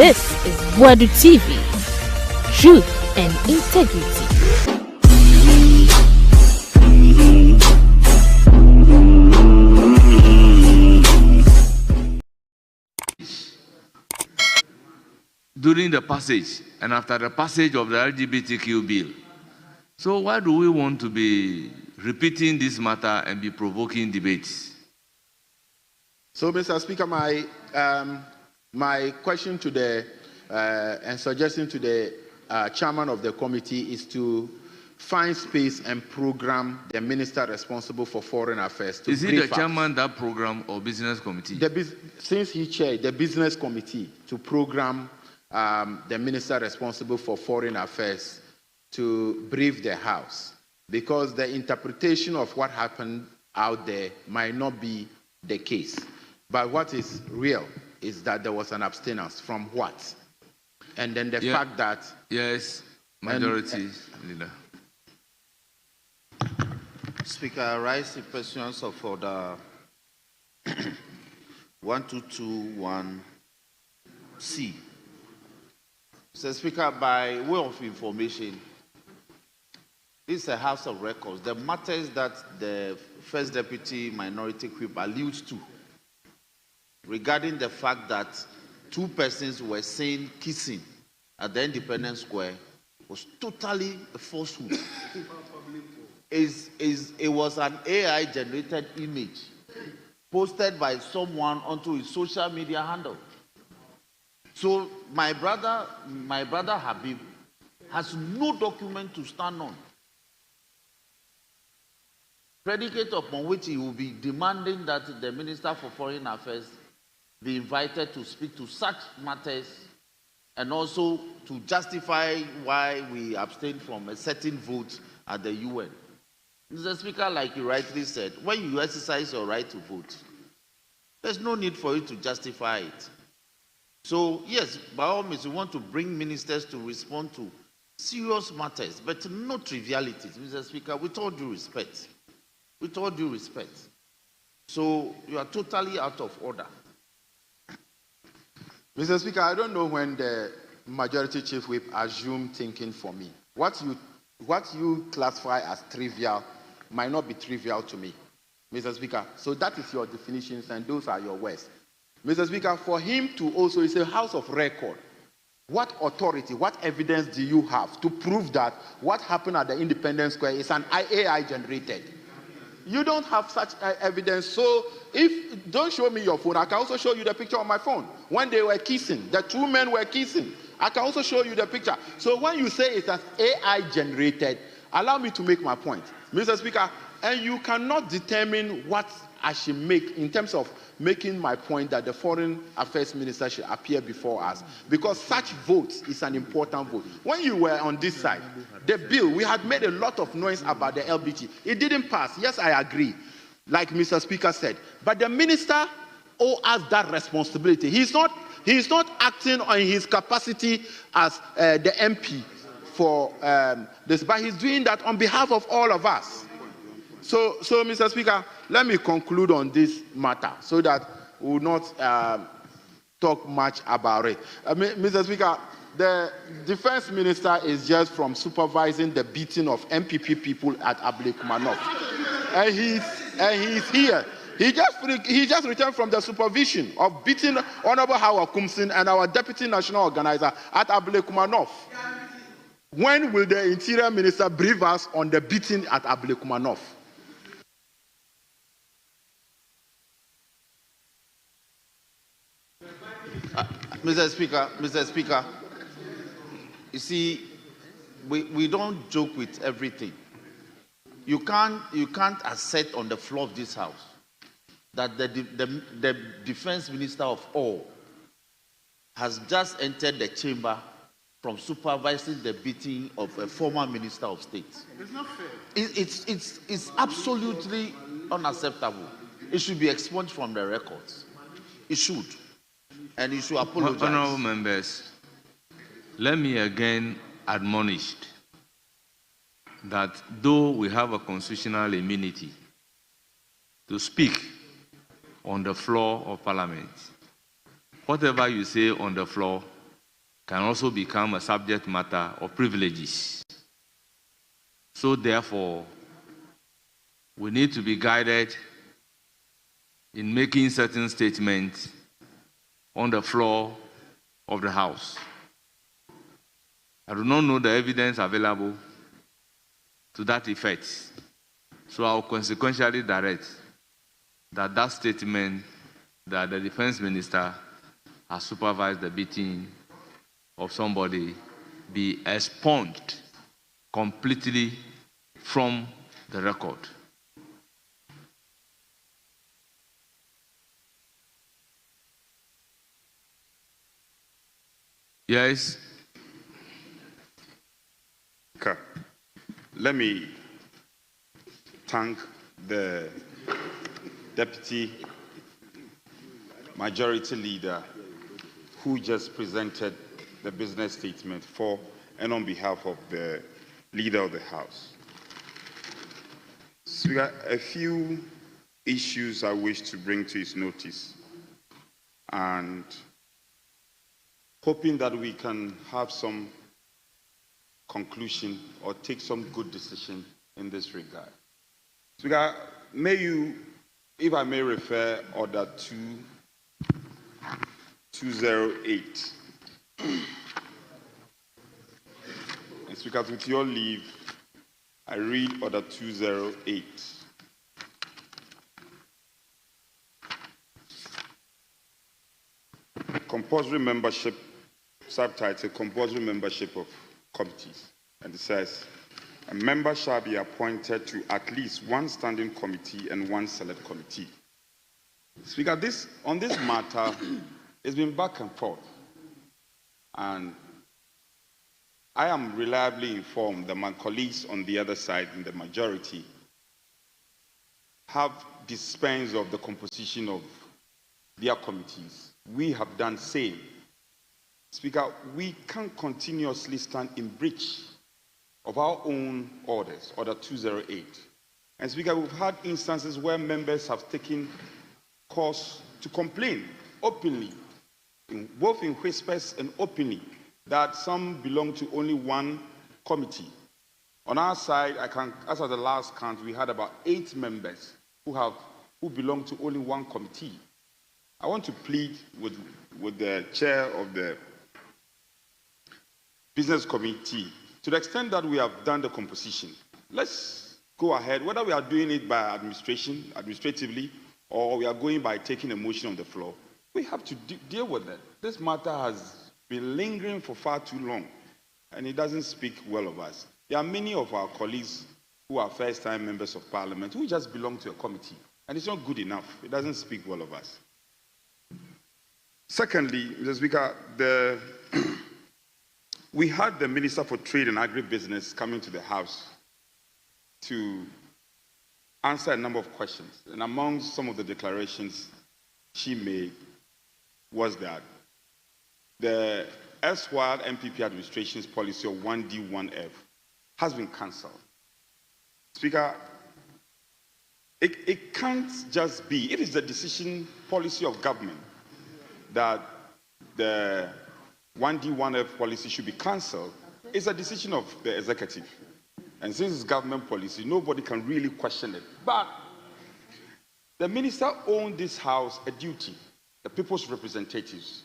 This is Wadu TV. Truth and integrity. During the passage and after the passage of the LGBTQ bill. So why do we want to be repeating this matter and be provoking debates? So, Mr. Speaker, my question to the and suggestion to the chairman of the committee is to find space and program the minister responsible for foreign affairs. Is he the chairman that program or business committee? Since he chaired the business committee to program the minister responsible for foreign affairs to brief the House, because the interpretation of what happened out there might not be the case. But what is real is that there was an abstinence from what? And then the fact that... Yes, majority leader. Speaker, I rise the questions of order 1221C. Mr. Speaker, by way of information, this is a House of Records. The matters that the First Deputy Minority Whip alludes to regarding the fact that two persons were seen kissing at the Independence Square was totally a falsehood. It was an AI-generated image posted by someone onto his social media handle. So my brother Habib has no document to stand on, predicate upon which he will be demanding that the Minister for Foreign Affairs be invited to speak to such matters and also to justify why we abstained from a certain vote at the UN. Mr. Speaker, like you rightly said, when you exercise your right to vote, there's no need for you to justify it. So, yes, by all means, we want to bring ministers to respond to serious matters, but not trivialities, Mr. Speaker, with all due respect. With all due respect. So, you are totally out of order. Mr. Speaker, I don't know when the Majority Chief Whip assumed thinking for me. What you classify as trivial might not be trivial to me, Mr. Speaker. So that is your definitions and those are your words. Mr. Speaker, for him to also, it's a House of Record. What authority, what evidence do you have to prove that what happened at the Independence Square is an AI generated? You don't have such evidence. So don't show me your phone. I can also show you the picture on my phone. When they were kissing, the two men were kissing. I can also show you the picture. So when you say it's an AI generated, allow me to make my point, Mr. Speaker, and you cannot determine what I should make in terms of making my point that the Foreign Affairs Minister should appear before us, because such votes is an important vote. When you were on this side, the bill, we had made a lot of noise about the LBG. It didn't pass. Yes, I agree, like Mr. Speaker said. But the minister owes us that responsibility. He's not acting on his capacity as the MP for this, but he's doing that on behalf of all of us. So, Mr. Speaker, let me conclude on this matter so that we will not talk much about it. Mr. Speaker, the defense minister is just from supervising the beating of MPP people at Ablekumanov. And he's here. He just returned from the supervision of beating Honorable Hawa Koomson and our deputy national organizer at Ablekumanov. When will the interior minister brief us on the beating at Ablekumanov? Mr. Speaker, you see, we don't joke with everything. You can't assert on the floor of this House that the defense minister of all has just entered the chamber from supervising the beating of a former minister of state. It's not fair. It's absolutely unacceptable. It should be expunged from the records. It should. And you should apologize. Honorable members, let me again admonish that though we have a constitutional immunity to speak on the floor of Parliament, whatever you say on the floor can also become a subject matter of privileges. So therefore, we need to be guided in making certain statements on the floor of the House. I do not know the evidence available to that effect. So I will consequentially direct that that statement that the defense minister has supervised the beating of somebody be expunged completely from the record. Yes. Okay. Let me thank the Deputy Majority Leader who just presented the business statement for and on behalf of the Leader of the House. So we got a few issues I wish to bring to his notice, and hoping that we can have some conclusion or take some good decision in this regard. So may you, if I may refer Order 208. And Speaker, with your leave, I read Order 208. Compulsory membership, subtitle, compulsory membership of committees. And it says, a member shall be appointed to at least one standing committee and one select committee. Speaker, on this matter, it's been back and forth. And I am reliably informed that my colleagues on the other side, in the majority, have dispensed of the composition of their committees. We have done same. Speaker, we can't continuously stand in breach of our own orders, Order 208. And Speaker, we've had instances where members have taken cause to complain openly, both in whispers and openly, that some belong to only one committee. On our side, as of the last count, we had about 8 members who belong to only one committee. I want to plead with the chair of the Business Committee, to the extent that we have done the composition, let's go ahead, whether we are doing it by administratively, or we are going by taking a motion on the floor. We have to deal with it. This matter has been lingering for far too long, and it doesn't speak well of us. There are many of our colleagues who are first-time members of parliament who just belong to a committee, and it's not good enough. It doesn't speak well of us. Secondly, Mr. Speaker, we had the Minister for Trade and Agribusiness coming to the House to answer a number of questions. And among some of the declarations she made was that the erstwhile MPP administration's policy of 1D, 1F has been cancelled. Speaker, it can't just be, it is the decision policy of government that the 1D, 1F policy should be cancelled. It's a decision of the executive. And since it's government policy, nobody can really question it. But the minister owns this house a duty, the people's representatives.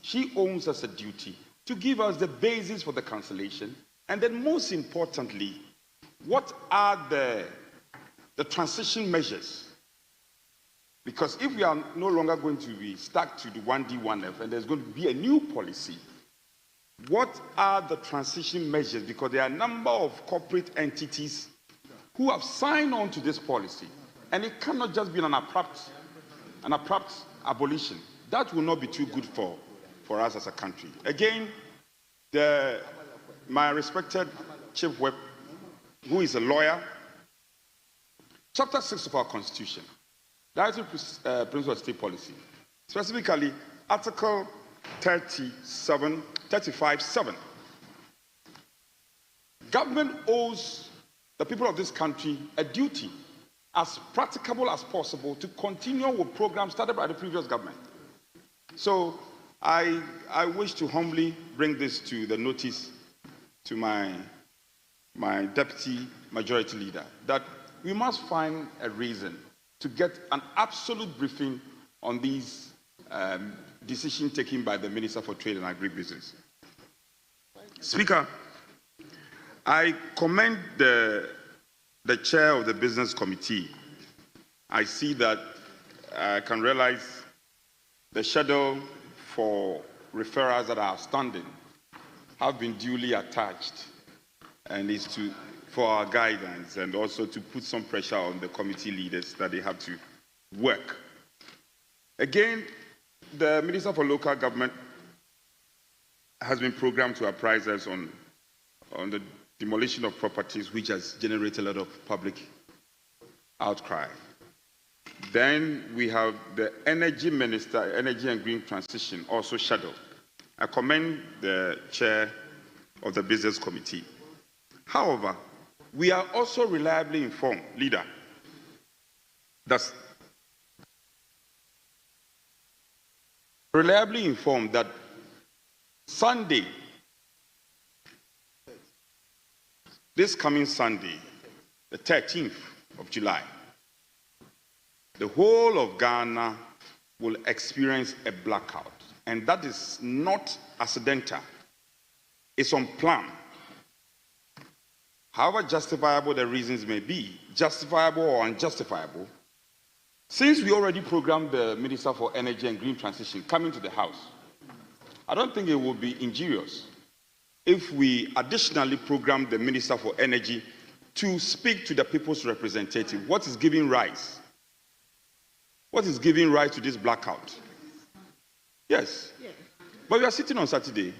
She owns us a duty to give us the basis for the cancellation. And then most importantly, what are the transition measures? Because if we are no longer going to be stuck to the 1D, 1F, and there's going to be a new policy, what are the transition measures? Because there are a number of corporate entities who have signed on to this policy, and it cannot just be an abrupt abolition. That will not be too good for us as a country. Again, my respected Chief Whip, who is a lawyer, Chapter 6 of our Constitution, Directive Principle of State Policy, specifically Article 35(7). Government owes the people of this country a duty, as practicable as possible, to continue with programs started by the previous government. So I wish to humbly bring this to the notice to my deputy majority leader, that we must find a reason to get an absolute briefing on these decisions taken by the Minister for Trade and Agribusiness. Speaker, I commend the chair of the Business Committee. I see that I can realize the schedule for referrals that are outstanding have been duly attached, and is for our guidance and also to put some pressure on the committee leaders that they have to work. Again, the Minister for Local Government has been programmed to apprise us on the demolition of properties, which has generated a lot of public outcry. Then we have the Energy Minister, Energy and Green Transition, also scheduled. I commend the chair of the Business Committee. However, we are also reliably informed, leader, that Sunday, this coming Sunday, the 13th of July, the whole of Ghana will experience a blackout. And that is not accidental. It's on plan. However justifiable the reasons may be, justifiable or unjustifiable, since we already programmed the Minister for Energy and Green Transition coming to the House, I don't think it would be injurious if we additionally program the Minister for Energy to speak to the people's representative. What is giving rise? What is giving rise to this blackout? Yes. Yes. But we are sitting on Saturday.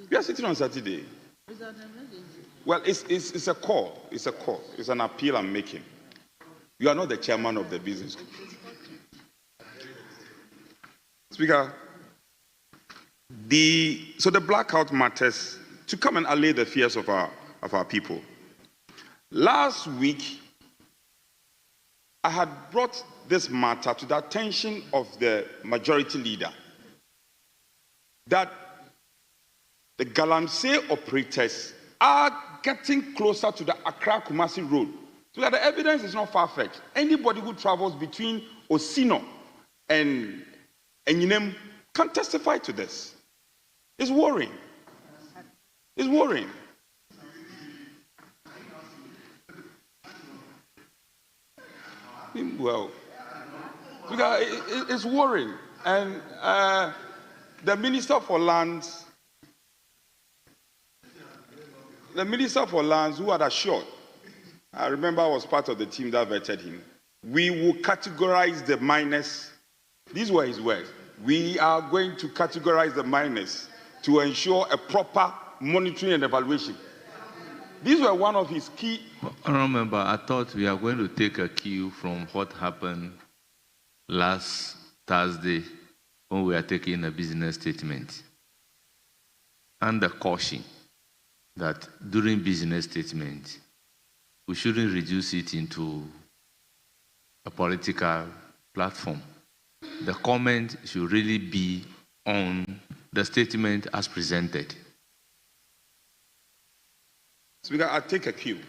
We are sitting on Saturday. It's an emergency. Well, it's a call. It's a call. It's an appeal I'm making. You are not the chairman of the business. Speaker, so the blackout matters to come and allay the fears of our people. Last week, I had brought this matter to the attention of the majority leader, that the Galamsey operators are getting closer to the Accra-Kumasi road. So that the evidence is not far-fetched. Anybody who travels between Osino and Enyinem can testify to this. It's worrying. It's worrying. Well, it's worrying. And the Minister for Lands, who had assured, I remember I was part of the team that vetted him, we will categorize the miners. These were his words. We are going to categorize the miners to ensure a proper monitoring and evaluation. These were one of his key. Remember, I thought we are going to take a cue from what happened last Thursday when we are taking a business statement. Under caution that during business statement, we shouldn't reduce it into a political platform. The comment should really be on the statement as presented. Speaker, I take a cue.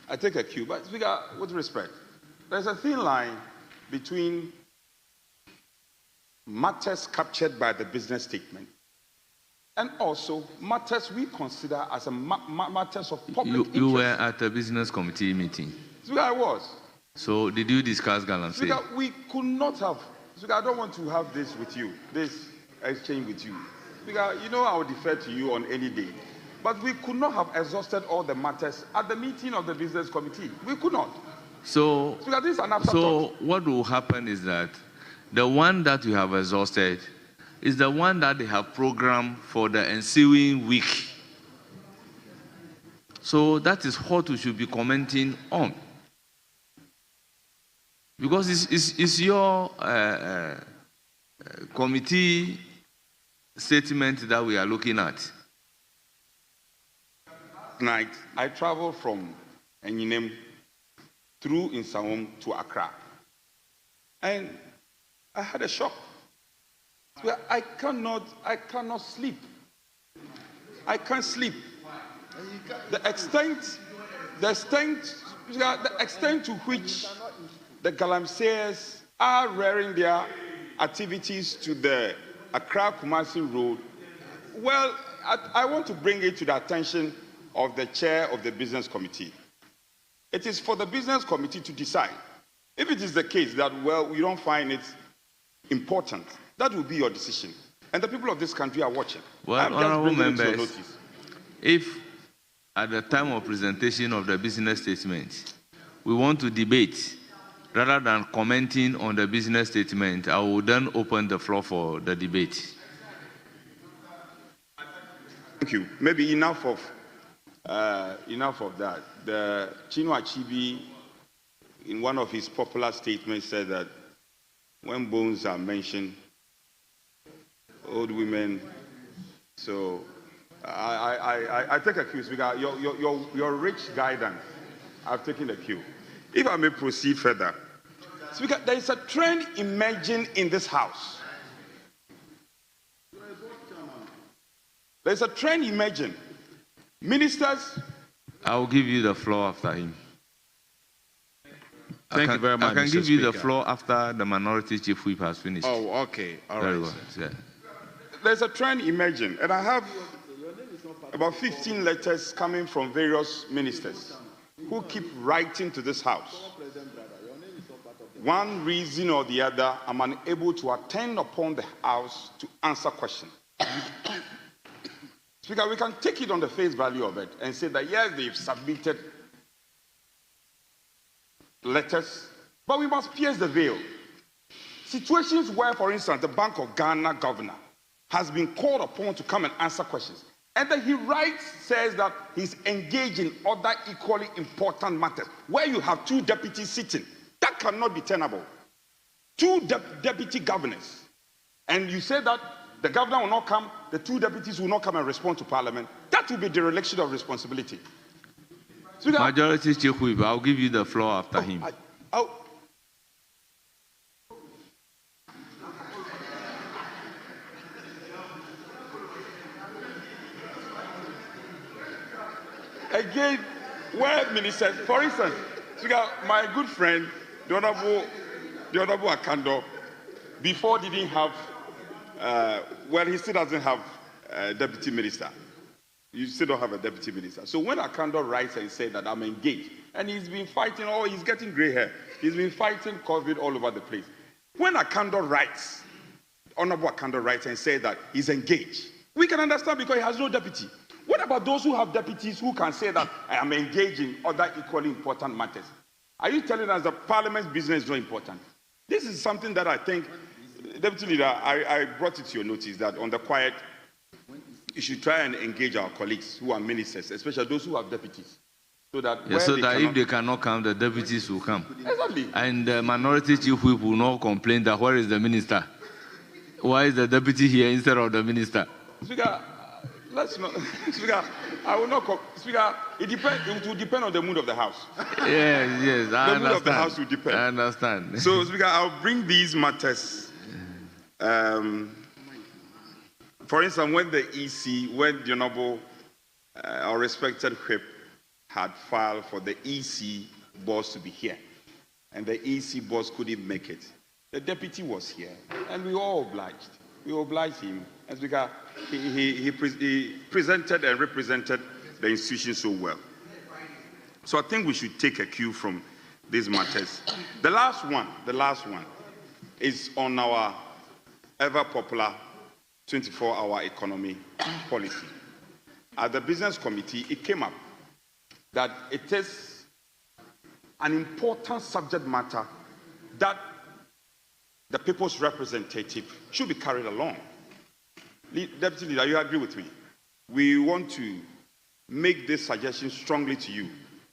But Speaker, with respect, there's a thin line between matters captured by the business statement and also matters we consider as matters of public interest. You were at a business committee meeting. Speaker, I was. So did you discuss Galamsey? Speaker, we could not have. Speaker, I don't want to have this with you, this exchange with you. Speaker, you know I will defer to you on any day. But we could not have exhausted all the matters at the meeting of the business committee. We could not. So, Speaker, this is an afterthought. what will happen is that the one that you have exhausted is the one that they have programmed for the ensuing week. So that is what we should be commenting on. Because it's your committee statement that we are looking at. Night, I traveled from Enyinem through Insawam to Accra. And I had a shock. Well, I cannot sleep. I can't sleep. The extent to which the galamseyers are rearing their activities to the Accra-Kumasi Road, well, I want to bring it to the attention of the chair of the business committee. It is for the business committee to decide. If it is the case that, well, you don't find it important, that will be your decision. And the people of this country are watching. Well, honorable members, if at the time of presentation of the business statement, we want to debate rather than commenting on the business statement, I will then open the floor for the debate. Thank you. Maybe enough of that. The Chinua Achebe, in one of his popular statements, said that when bones are mentioned, old women. So I take a cue, Speaker. Your rich guidance, I've taken a cue. If I may proceed further, Speaker, there is a trend emerging in this House. There's a trend emerging. Ministers. I will give you the floor after him. Thank you very much. I can Mr. give you the Speaker. floor after the minority chief whip has finished. Oh, okay. All Very right. well. Yeah. There's a trend emerging, and I have about 15 letters coming from various ministers who keep writing to this House. One reason or the other, I'm unable to attend upon the House to answer questions. Speaker, we can take it on the face value of it and say that, yes, they've submitted letters, but we must pierce the veil. Situations where, for instance, the Bank of Ghana governor has been called upon to come and answer questions, and then he writes, says that he's engaged in other equally important matters, where you have two deputies sitting. That cannot be tenable. Two deputy governors. And you say that the governor will not come, the two deputies will not come and respond to Parliament. That will be dereliction of responsibility. So Majority Chief Whip, I'll give you the floor after him. Again, where ministers, for instance, my good friend, the Honorable Akando, before didn't have, well, he still doesn't have a deputy minister. You still don't have a deputy minister. So when Akando writes and says that I'm engaged, and he's been fighting, he's getting gray hair. He's been fighting COVID all over the place. When Akando writes, Honorable Akando writes and says that he's engaged, we can understand because he has no deputy. What about those who have deputies who can say that I am engaged in other equally important matters? Are you telling us that Parliament's business is not important? This is something that I think, Deputy Leader, I brought it to your notice that on the quiet, you should try and engage our colleagues who are ministers, especially those who have deputies. So that, if they cannot come, the deputies will come. Exactly. And the minority chief whip will not complain that where is the minister? Why is the deputy here instead of the minister? Speaker, let's not. Speaker, I will not. Speaker, it will depend on the mood of the House. Yes, I understand. The mood of the House will depend. I understand. So, Speaker, I'll bring these matters. For instance, when the EC, when the Honorable, our respected whip, had filed for the EC boss to be here, and the EC boss couldn't make it, the deputy was here, and we all obliged. We obliged him, and because he presented and represented the institution so well. So I think we should take a cue from these matters. The last one is on our ever popular 24-hour economy policy. At the business committee, it came up that it is an important subject matter that the people's representative should be carried along. Deputy Leader, you agree with me? We want to make this suggestion strongly to you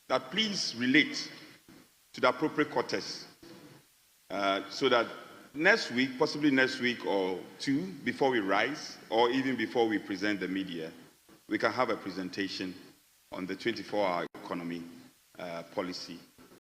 that please relate to the appropriate quarters so that next week, possibly next week or two, before we rise, or even before we present the media, we can have a presentation on the 24-hour economy policy